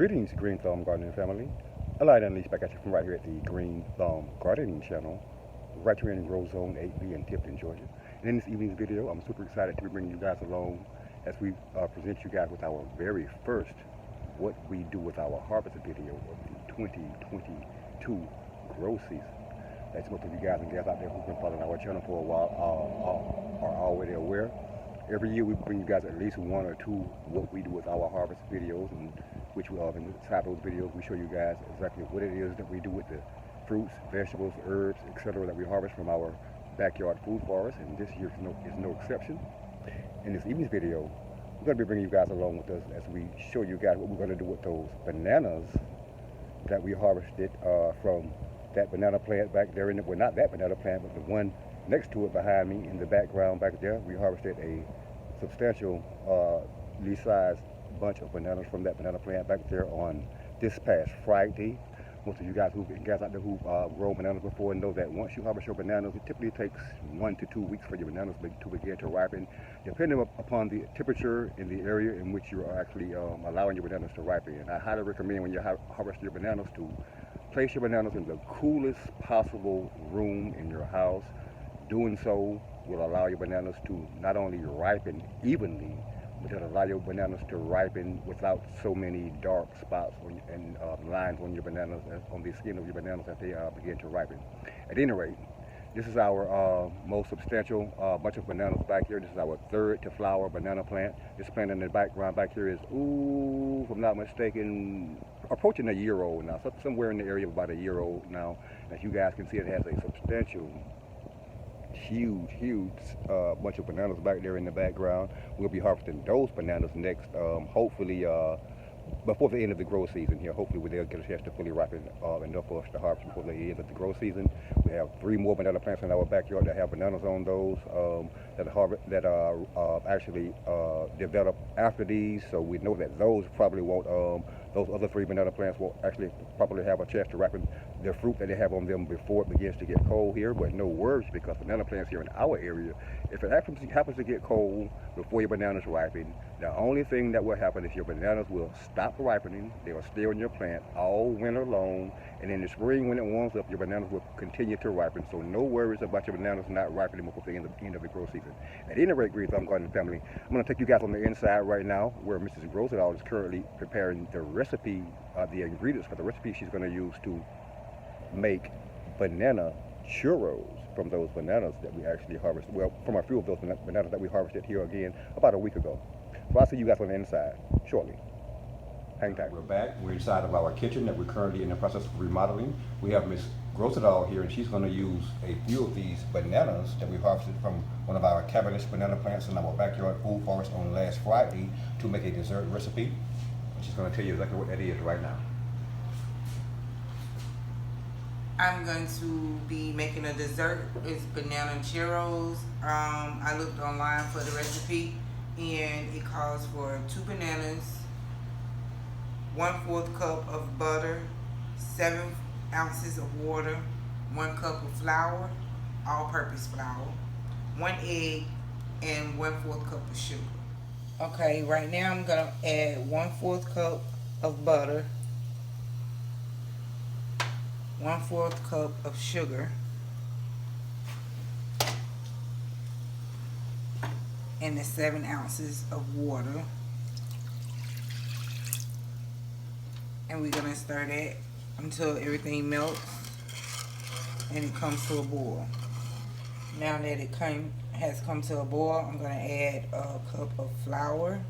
Greetings, Green Thumb Gardening family. A light unleashed back at you from right here at the Green Thumb Gardening channel, right here in Grow Zone 8B in Tifton, Georgia. And in this evening's video, I'm super excited to be bringing you guys along as we present you guys with our very first What We Do With Our Harvest video of the 2022 grow season. As most of you guys and gals out there who've been following our channel for a while are already aware. Every year we bring you guys at least one or two What We Do With Our Harvest videos, and which inside those videos we show you guys exactly what it is that we do with the fruits, vegetables, herbs, etc. that we harvest from our backyard food forest, and this year is no exception. In this evening's video, we're going to be bringing you guys along with us as we show you guys what we're going to do with those bananas that we harvested from that banana plant back there. Well, not that banana plant, but the one next to it behind me in the background back there. We harvested a substantially sized bunch of bananas from that banana plant back there on this past Friday. Most of you guys out there who grown bananas before know that once you harvest your bananas, it typically takes 1 to 2 weeks for your bananas to begin to ripen, depending upon the temperature in the area in which you are actually allowing your bananas to ripen. And I highly recommend when you harvest your bananas to place your bananas in the coolest possible room in your house. Doing so will allow your bananas to not only ripen evenly, but it'll allow your bananas to ripen without so many dark spots and lines on your bananas, on the skin of your bananas as they begin to ripen. At any rate, this is our most substantial bunch of bananas back here. This is our third to flower banana plant. This plant in the background back here is, if I'm not mistaken, approaching a year old now. So somewhere in the area of about a year old now. As you guys can see, it has a substantial, huge bunch of bananas back there in the background. We'll be harvesting those bananas next, hopefully before the end of the grow season here. Hopefully they'll get a chance to fully ripen enough for us to harvest before the end of the grow season. We have 3 more banana plants in our backyard that have bananas on those that actually develop after these. So we know that those probably won't, those other 3 banana plants won't actually probably have a chance to ripen the fruit that they have on them before it begins to get cold here. But no worries, because banana plants here in our area, if it happens to get cold before your bananas ripen, the only thing that will happen is your bananas will stop ripening. They will stay on your plant all winter long, and in the spring when it warms up, your bananas will continue to ripen. So no worries about your bananas not ripening before the end of the grow season. At any rate, Green Thumb Gardening family, I'm going to take you guys on the inside right now, where Mrs. Rosedale is currently preparing the recipe, the ingredients for the recipe she's going to use to make banana churros from those bananas that we actually harvested. Well, from a few of those bananas that we harvested here again about a week ago. So I'll see you guys on the inside shortly. Hang tight. We're back. We're inside of our kitchen that we're currently in the process of remodeling. We have Miss Rosedale here, and she's going to use a few of these bananas that we harvested from one of our cabbage banana plants in our backyard food forest on last Friday to make a dessert recipe. And she's going to tell you exactly what that is right now. I'm going to be making a dessert. It's banana churros. I looked online for the recipe, and it calls for 2 bananas, 1/4 cup of butter, 7 ounces of water, 1 cup of flour, all-purpose flour, 1 egg, and 1/4 cup of sugar. Okay, right now I'm gonna add 1/4 cup of butter, 1/4 cup of sugar, and the 7 ounces of water. And we're gonna stir that until everything melts and it comes to a boil. Now that it has come to a boil, I'm gonna add a cup of flour,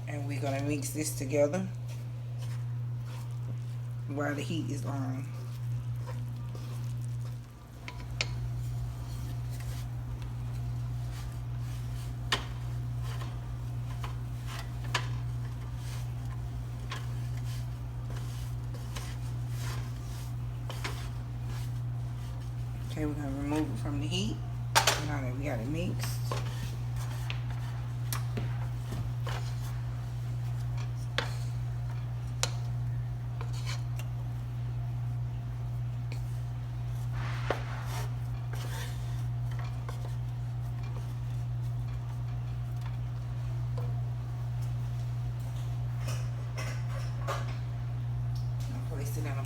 and we're gonna mix this together while the heat is on. Okay, we're gonna remove it from the heat now that we got it mixed.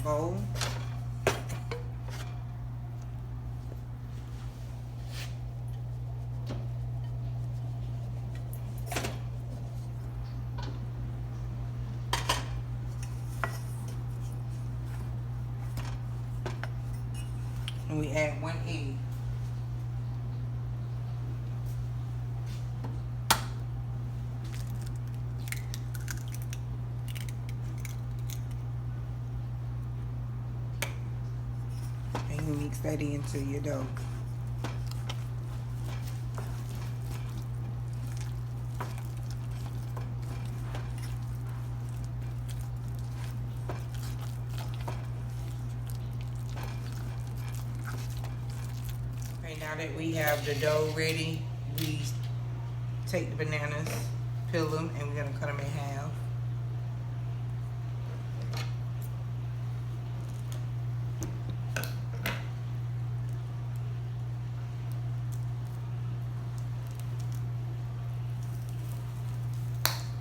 bowl. And we add 1 egg. And you mix that into your dough. Okay, now that we have the dough ready, we take the bananas, peel them, and we're gonna cut them in half.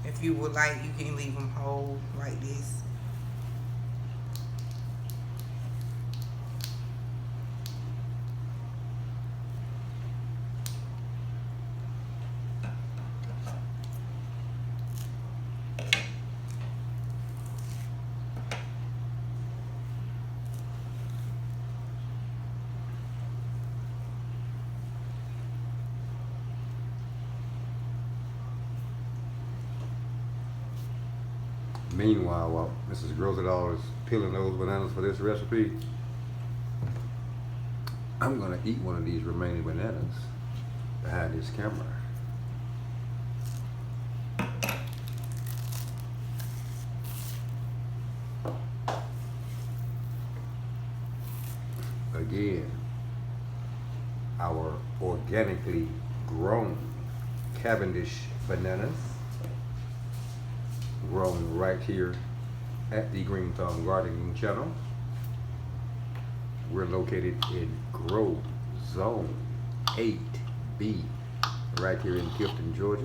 If you would like, you can leave them whole like this. Meanwhile, while Mrs. Rosedall is peeling those bananas for this recipe, I'm gonna eat one of these remaining bananas behind this camera. Again, our organically grown Cavendish bananas, grown right here at the Green Thumb Gardening Channel. We're located in Grow Zone 8B, right here in Tifton, Georgia.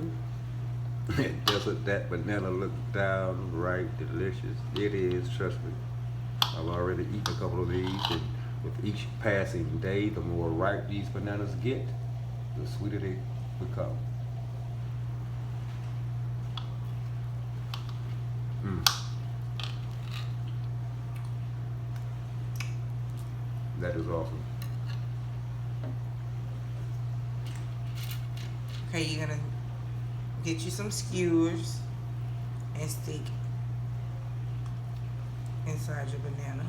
Doesn't that banana look downright delicious? It is, trust me. I've already eaten a couple of these, and with each passing day, the more ripe these bananas get, the sweeter they become. That is awesome. Okay, you're gonna get you some skewers and stick inside your banana.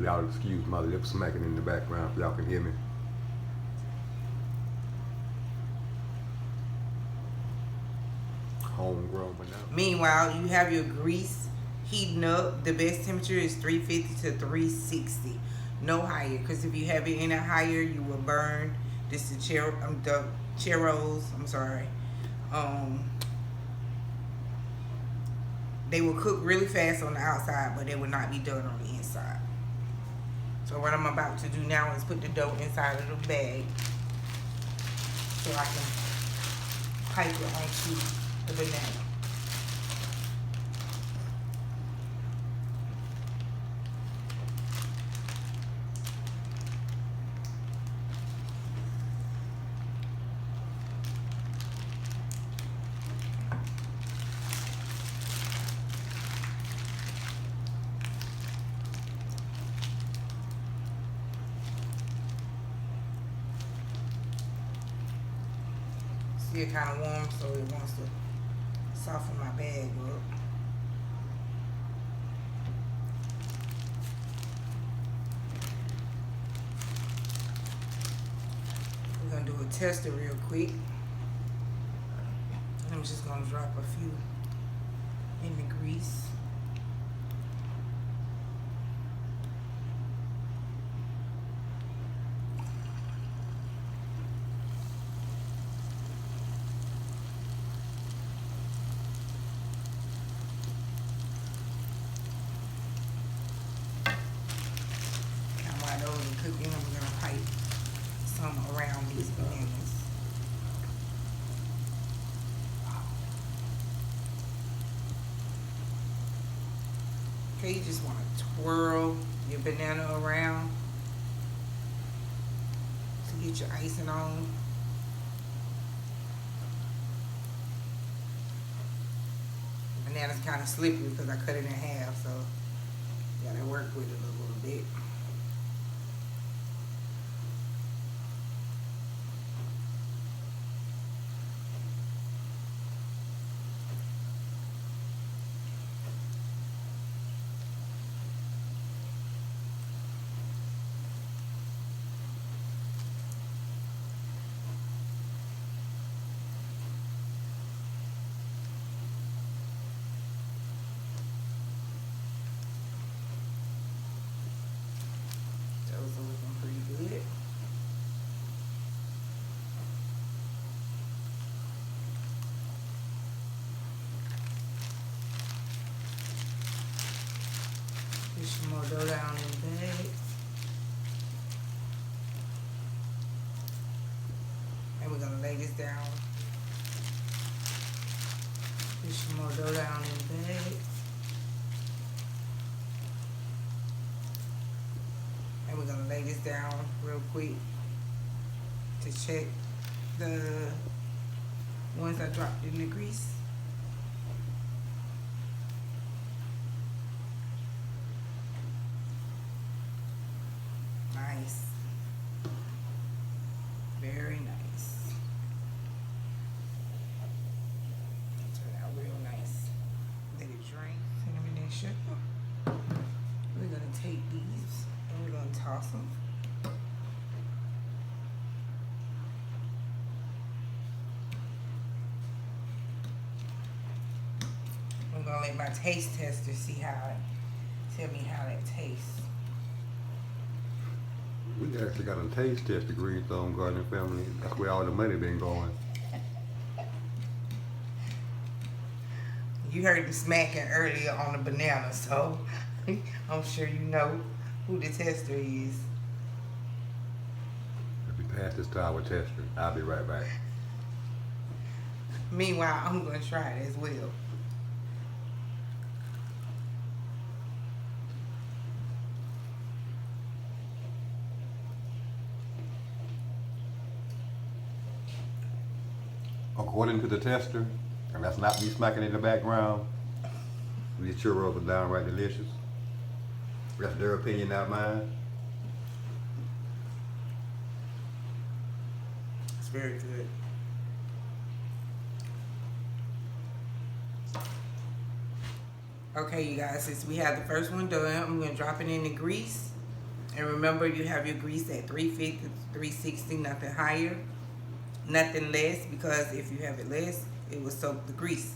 Y'all excuse my lip smacking in the background if y'all can hear me. Homegrown banana. Meanwhile, you have your grease heating up. The best temperature is 350 to 360. No higher, because if you have it any higher, you will burn. This is the churros. I'm sorry. They will cook really fast on the outside, but they will not be done on the inside. So what I'm about to do now is put the dough inside of the bag so I can pipe it onto the banana. Still kind of warm, so it wants to soften my bag up. We're gonna do a tester real quick. I'm just gonna drop a few in the grease. Okay, you just want to twirl your banana around to get your icing on. The banana's kind of slippery because I cut it in half, so you gotta work with it a little bit. Those are looking pretty good. Put some more dough down in the bag. And we're gonna lay this down. Put some more dough down in the bag. And we're gonna lay this down real quick to check the ones I dropped in the grease. Nice. Very nice. Turn out real nice. Let it drain. Cinnamon and sugar. We're gonna take these and we're gonna toss them. I'm gonna let my taste tester see how it, tell me how that tastes. We actually got a taste test the Green Thumb Gardening family. That's where all the money been going. You heard them smacking earlier on the banana, so I'm sure you know who the tester is. If we pass this to our tester, I'll be right back. Meanwhile, I'm gonna try it as well. According to the tester, and that's not me smacking in the background, these churros are downright delicious. That's their opinion, not mine. It's very good. Okay, you guys, since we have the first one done, I'm gonna drop it in the grease. And remember, you have your grease at 350, 360, nothing higher, nothing less, because if you have it less, it will soak the grease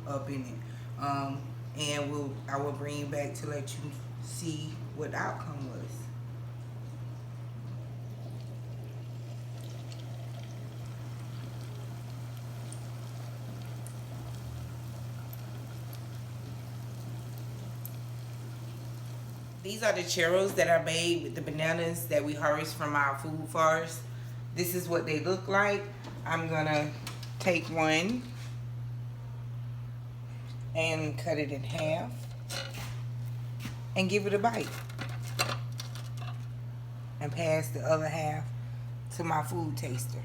up in it. And I will bring you back to let you see what the outcome was. These are the churros that are made with the bananas that we harvest from our food forest. This is what they look like. I'm gonna take one and cut it in half and give it a bite. And pass the other half to my food taster.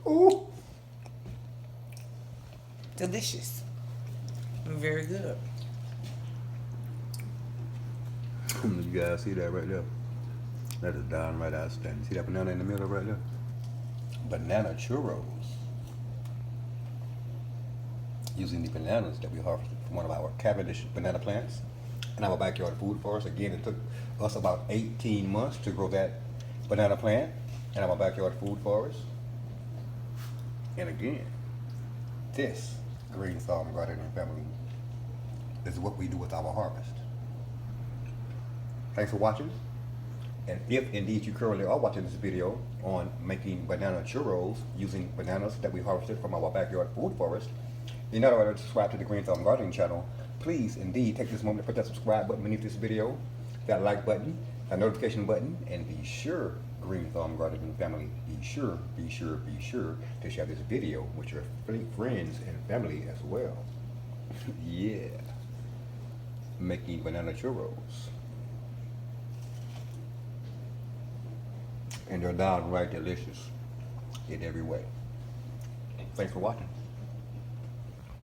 Ooh. Delicious. Very good. You guys see that right there? That is downright outstanding. See that banana in the middle right there? Banana churros. Using the bananas that we harvested from one of our Cavendish banana plants in our backyard food forest. Again, it took us about 18 months to grow that banana plant in our backyard food forest. And again, this Green Thumb Gardening family is what we do with our harvest. Thanks for watching. And if indeed you currently are watching this video on making banana churros using bananas that we harvested from our backyard food forest, in order to subscribe to the Green Thumb Gardening channel, please indeed take this moment to put that subscribe button beneath this video, that like button, a notification button, and be sure, Green Thumb Gardening family, be sure to share this video with your friends and family as well. Yeah, making banana churros, and they're downright delicious in every way. Thanks for watching.